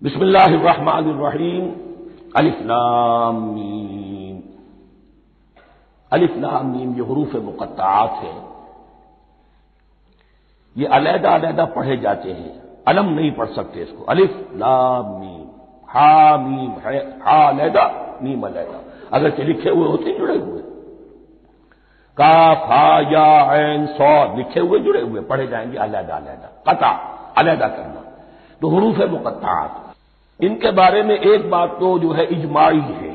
بسم اللہ الرحمن الرحیم الف لام میم۔ الف لام میم یہ حروف مقطعات ہیں، یہ علیحدہ علیحدہ پڑھے جاتے ہیں، علم نہیں پڑھ سکتے اس کو۔ الف لام میم، ہا میم ہے، ہا علیحدہ میم علیحدہ، اگرچہ لکھے ہوئے ہوتے ہیں جڑے ہوئے، کاف ہا یا عین صاد لکھے ہوئے جڑے ہوئے پڑھے جائیں گے علیحدہ علیحدہ، قطع علیحدہ کرنا۔ تو حروف مقطعات ان کے بارے میں ایک بات تو جو ہے اجماعی ہے،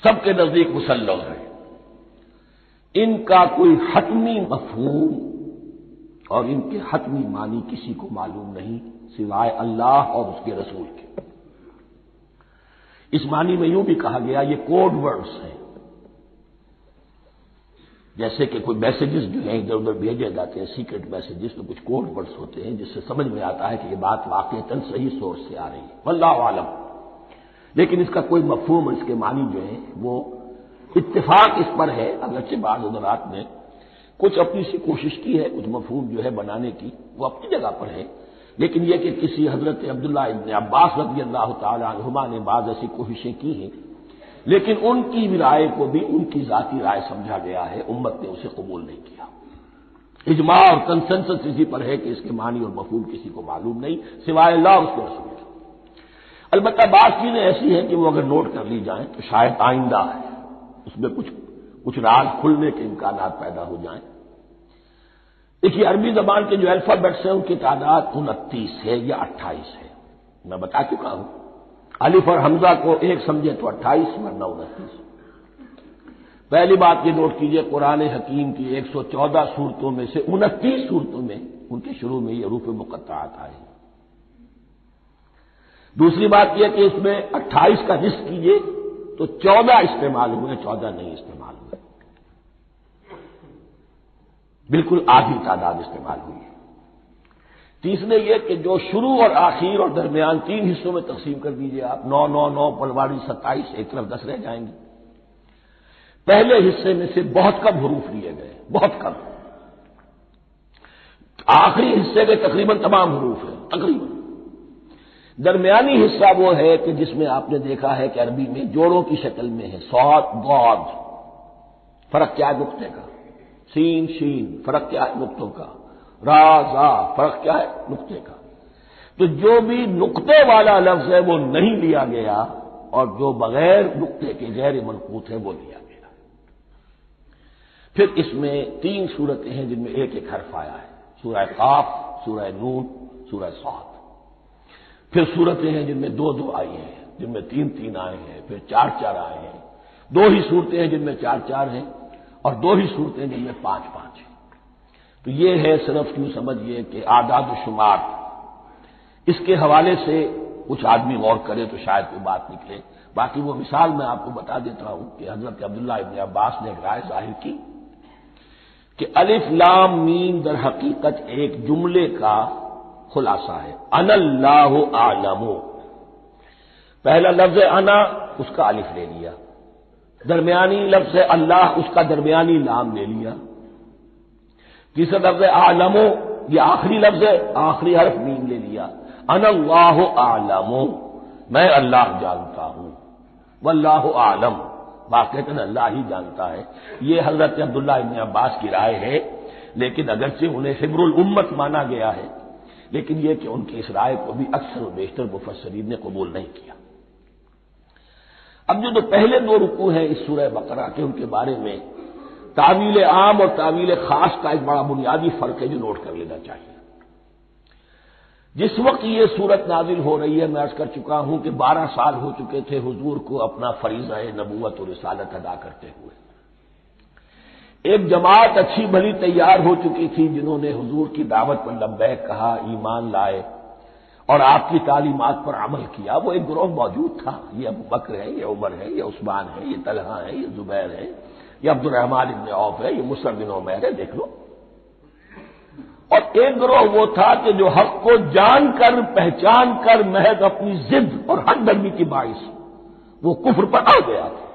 سب کے نزدیک مسلم ہے، ان کا کوئی حتمی مفہوم اور ان کے حتمی معنی کسی کو معلوم نہیں سوائے اللہ اور اس کے رسول کے۔ اس معنی میں یوں بھی کہا گیا یہ کوڈ ورڈز ہیں، جیسے کہ کوئی میسیجز جو ہیں ادھر ادھر بھیجے جاتے ہیں، سیکرٹ میسیجز، تو کچھ کوڈ ورڈز ہوتے ہیں جس سے سمجھ میں آتا ہے کہ یہ بات واقعتاً صحیح سورس سے آ رہی ہے، واللہ عالم۔ لیکن اس کا کوئی مفہوم اور اس کے معنی جو ہیں وہ اتفاق اس پر ہے، اگرچہ بعض حضرات نے کچھ اپنی سی کوشش کی ہے، کچھ مفہوم جو ہے بنانے کی، وہ اپنی جگہ پر ہے، لیکن یہ کہ کسی حضرت عبداللہ ابن عباس رضی اللہ تعالی عنہما نے بعض ایسی کوششیں کی ہیں، لیکن ان کی رائے کو بھی ان کی ذاتی رائے سمجھا گیا ہے، امت نے اسے قبول نہیں کیا۔ اجماع اور کنسنسس اسی پر ہے کہ اس کے معنی اور مفہوم کسی کو معلوم نہیں سوائے اللہ اور اس کے رسول کے۔ البتہ بعض چیزیں ایسی ہیں کہ وہ اگر نوٹ کر لی جائیں تو شاید آئندہ ہے اس میں کچھ راز کھلنے کے امکانات پیدا ہو جائیں۔ دیکھیے عربی زبان کے جو الفابیٹس ہیں ان کی تعداد 29 ہے یا 28 ہے، میں بتا چکا ہوں۔ الف اور حمزہ کو ایک سمجھے تو 28 ورنہ 29۔ پہلی بات یہ نوٹ کیجئے، قرآن حکیم کی 114 سورتوں میں سے 29 سورتوں میں ان کے شروع میں یہ حروف مقطعات آئے ہیں۔ دوسری بات یہ کہ اس میں 28 کا نصف کیجئے تو 14 استعمال ہوئے، 14 نہیں استعمال ہوئے، بالکل آدھی تعداد استعمال ہوئی ہے۔ تیسرے یہ کہ جو شروع اور آخر اور درمیان 3 حصوں میں تقسیم کر دیجئے آپ، 9 9 9 پلواڑی 27، ایک طرف 10 رہ جائیں گے۔ پہلے حصے میں سے بہت کم حروف لیے گئے، بہت کم۔ آخری حصے کے تقریباً تمام حروف ہیں، تقریباً۔ درمیانی حصہ وہ ہے کہ جس میں آپ نے دیکھا ہے کہ عربی میں جوڑوں کی شکل میں ہے، صاد ضاد، فرق کیا ہے نقطے کا، سین شین فرق کیا ہے نقطوں کا، را زا فرق کیا ہے نقطے کا۔ تو جو بھی نقطے والا لفظ ہے وہ نہیں لیا گیا، اور جو بغیر نقطے کے غیر منقوط ہے وہ لیا گیا۔ پھر اس میں 3 صورتیں ہیں جن میں ایک ایک حرف آیا ہے، سورہ قاف، سورہ نون، سورہ صاد۔ پھر صورتیں ہیں جن میں 2 2 آئی ہیں، جن میں 3 3 آئے ہیں، پھر 4 4 آئے ہیں، 2 ہی صورتیں ہیں جن میں 4 4 ہیں، اور 2 ہی صورتیں جن میں 5 5 ہیں۔ تو یہ ہے صرف یوں سمجھیے کہ اعداد و شمار۔ اس کے حوالے سے کچھ آدمی غور کرے تو شاید کوئی بات نکلے۔ باقی وہ مثال میں آپ کو بتا دیتا ہوں کہ حضرت عبداللہ ابن عباس نے ایک رائے ظاہر کی کہ الف لام میم در حقیقت ایک جملے کا خلاصہ ہے، انا اللہ اعلم۔ پہلا لفظ انا، اس کا الف لے لیا، درمیانی لفظ اللہ، اس کا درمیانی لام لے لیا، تیسرا لفظ اعلم، یہ آخری لفظ ہے، آخری حرف میم لے لیا، انا اللہ اعلم، میں اللہ جانتا ہوں، واللہ اعلم، واقعتاً اللہ ہی جانتا ہے۔ یہ حضرت عبداللہ ابن عباس کی رائے ہے، لیکن اگرچہ انہیں حبر الامت مانا گیا ہے، لیکن یہ کہ ان کی اس رائے کو بھی اکثر و بیشتر مفسرین نے قبول نہیں کیا۔ اب جو پہلے 2 رکوع ہیں اس سورہ بقرہ کے، ان کے بارے میں تعویل عام اور تعویل خاص کا ایک بڑا بنیادی فرق ہے جو نوٹ کر لینا چاہیے۔ جس وقت یہ صورت نازل ہو رہی ہے، میں عرض کر چکا ہوں کہ 12 سال ہو چکے تھے حضور کو اپنا فریضہ نبوت اور رسالت ادا کرتے ہوئے۔ ایک جماعت اچھی بھلی تیار ہو چکی تھی جنہوں نے حضور کی دعوت پر لبیک کہا، ایمان لائے اور آپ کی تعلیمات پر عمل کیا۔ وہ ایک گروہ موجود تھا، یہ ابو بکر ہے، یہ عمر ہے، یہ عثمان ہے، یہ طلحہ ہے، یہ زبیر ہے، یہ عبد الرحمن ابن عوف ہے، یہ مصعب بن عمیر ہے، دیکھ لو۔ اور ایک گروہ وہ تھا کہ جو حق کو جان کر پہچان کر محض اپنی ضد اور ہٹ درمی کی باعث وہ کفر پر آ گیا تھا۔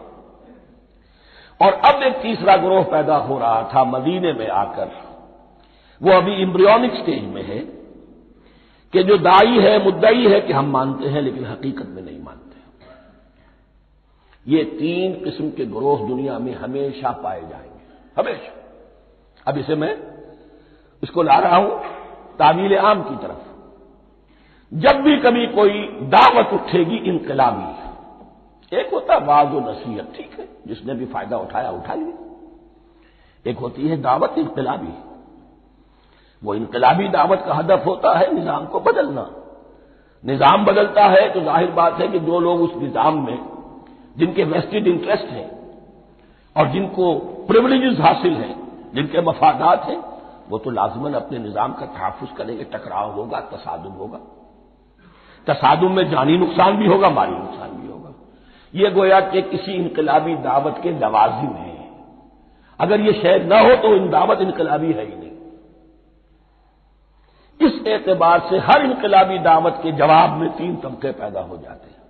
اور اب ایک تیسرا گروہ پیدا ہو رہا تھا مدینے میں آ کر، وہ ابھی ایمبریونک سٹیج میں ہے کہ جو داعی ہے مدعی ہے کہ ہم مانتے ہیں لیکن حقیقت میں نہیں مانتے. یہ تین قسم کے گروہ دنیا میں ہمیشہ پائے جائیں گے، ہمیشہ. اب اسے میں اس کو لا رہا ہوں تعمیل عام کی طرف. جب بھی کبھی کوئی دعوت اٹھے گی انقلابی، ایک ہوتا وعظ و نصیحت، ٹھیک ہے، جس نے بھی فائدہ اٹھایا اٹھا لیا. ایک ہوتی ہے دعوت انقلابی. وہ انقلابی دعوت کا ہدف ہوتا ہے نظام کو بدلنا. نظام بدلتا ہے تو ظاہر بات ہے کہ جو لوگ اس نظام میں جن کے ویسٹڈ انٹرسٹ ہیں اور جن کو پریولیجز حاصل ہیں، جن کے مفادات ہیں، وہ تو لازماً اپنے نظام کا تحفظ کریں گے. ٹکراؤ ہوگا، تصادم ہوگا. تصادم میں جانی نقصان بھی ہوگا، مالی نقصان بھی ہوگا. یہ گویا کہ کسی انقلابی دعوت کے لوازم ہیں. اگر یہ شے نہ ہو تو دعوت انقلابی ہے ہی نہیں. اس اعتبار سے ہر انقلابی دعوت کے جواب میں تین طبقے پیدا ہو جاتے ہیں.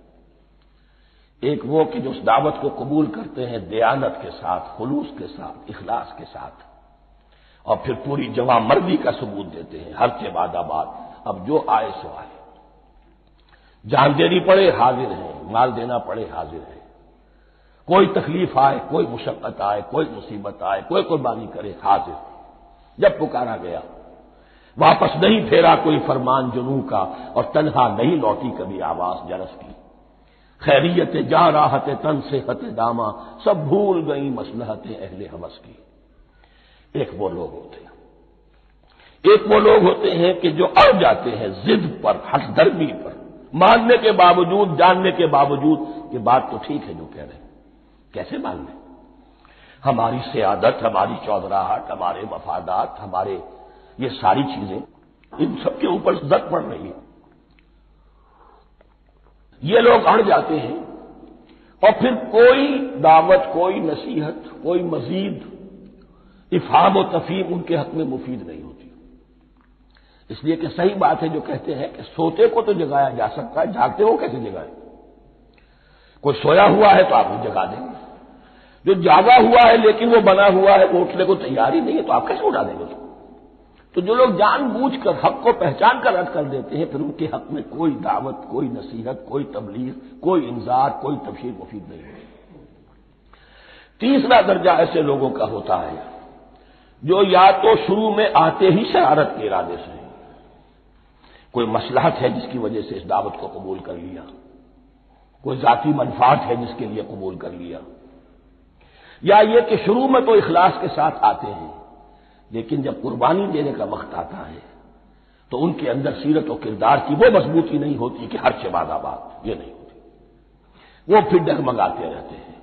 ایک وہ کہ جو اس دعوت کو قبول کرتے ہیں دیانت کے ساتھ، خلوص کے ساتھ، اخلاص کے ساتھ، اور پھر پوری جواں مردی کا ثبوت دیتے ہیں ہر کے بعد آباد. اب جو آئے سو آئے، جان دینی پڑے حاضر ہیں، مال دینا پڑے حاضر ہیں. کوئی تکلیف آئے، کوئی مشقت آئے، کوئی مصیبت آئے، کوئی قربانی کرے حاضر. جب پکارا گیا واپس نہیں پھیرا کوئی فرمان جنوں کا، اور تنہا نہیں لوٹی کبھی آواز جرس کی. خیریت جا راحت تن صحت داما، سب بھول گئی مصلحت اہل ہوس کی. ایک وہ لوگ ہوتے ہیں کہ جو اڑ جاتے ہیں ضد پر، ہٹ درمی پر، ماننے کے باوجود، جاننے کے باوجود کہ بات تو ٹھیک ہے جو کہہ رہے ہیں. کیسے مان لیں؟ ہماری سیادت، ہماری چودراہٹ، ہمارے مفادات، ہمارے یہ ساری چیزیں ان سب کے اوپر زد پڑ رہی ہے. یہ لوگ اڑ جاتے ہیں اور پھر کوئی دعوت، کوئی نصیحت، کوئی مزید افہام و تفہیم ان کے حق میں مفید نہیں ہوتی. اس لیے کہ صحیح بات ہے جو کہتے ہیں کہ سوتے کو تو جگایا جا سکتا ہے، جاگتے ہو کیسے جگائیں؟ کوئی سویا ہوا ہے تو آپ وہ جگا دیں گے. جو جاگا ہوا ہے لیکن وہ بنا ہوا ہے، وہ اٹھنے کو تیار ہی نہیں ہے، تو آپ کیسے اٹھا دیں گے اس کو؟ تو جو لوگ جان بوجھ کر حق کو پہچان کر رد کر دیتے ہیں، پھر ان کے حق میں کوئی دعوت، کوئی نصیحت، کوئی تبلیغ، کوئی انذار، کوئی تبشیر مفید نہیں ہوتی. تیسرا درجہ ایسے لوگوں کا ہوتا ہے جو یا تو شروع میں آتے ہی شرارت کے ارادے سے، کوئی مصلحت ہے جس کی وجہ سے اس دعوت کو قبول کر لیا، کوئی ذاتی منفعت ہے جس کے لیے قبول کر لیا، یا یہ کہ شروع میں تو اخلاص کے ساتھ آتے ہیں لیکن جب قربانی دینے کا وقت آتا ہے تو ان کے اندر سیرت و کردار کی وہ مضبوطی نہیں ہوتی کہ ہر سے بعد آباد، یہ نہیں ہوتی. وہ پھر ڈگمگاتے رہتے ہیں.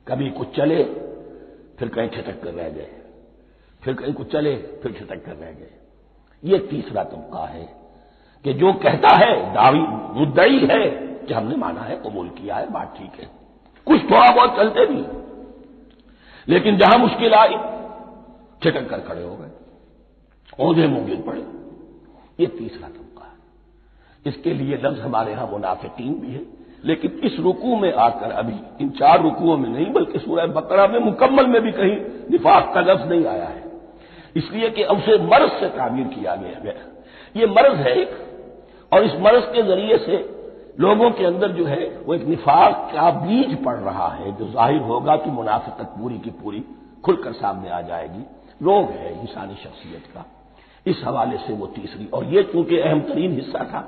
کبھی کچھ چلے پھر کہیں چھٹک کر رہ گئے، پھر کہیں کچھ چلے پھر چھٹک کر رہ گئے. یہ تیسرا طبقہ ہے کہ جو کہتا ہے، دعوی مدعی ہے کہ ہم نے مانا ہے، قبول کیا ہے، بات ٹھیک ہے، کچھ تھوڑا بہت چلتے بھی، لیکن جہاں مشکل آئی چھٹک کر کھڑے ہو گئے، عہدے منہ گر پڑے. یہ تیسرا طبقہ ہے. اس کے لیے لفظ ہمارے ہاں منافقین بھی ہے، لیکن اس رکوع میں آ کر ابھی ان 4 رکوعوں میں نہیں بلکہ سورہ بقرہ میں مکمل میں بھی کہیں نفاق کا لفظ نہیں آیا ہے، اس لیے کہ اسے مرض سے تعبیر کیا گیا ہے. یہ مرض ہے ایک، اور اس مرض کے ذریعے سے لوگوں کے اندر جو ہے وہ ایک نفاق کا بیج پڑ رہا ہے جو ظاہر ہوگا تو منافقت پوری کی پوری کھل کر سامنے آ جائے گی. روگ ہے انسانی شخصیت کا. اس حوالے سے وہ تیسری، اور یہ چونکہ اہم ترین حصہ تھا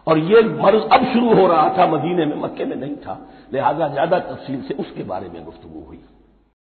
اور یہ مرض اب شروع ہو رہا تھا، مدینے میں، مکے میں نہیں تھا، لہذا زیادہ تفصیل سے اس کے بارے میں گفتگو ہوئی.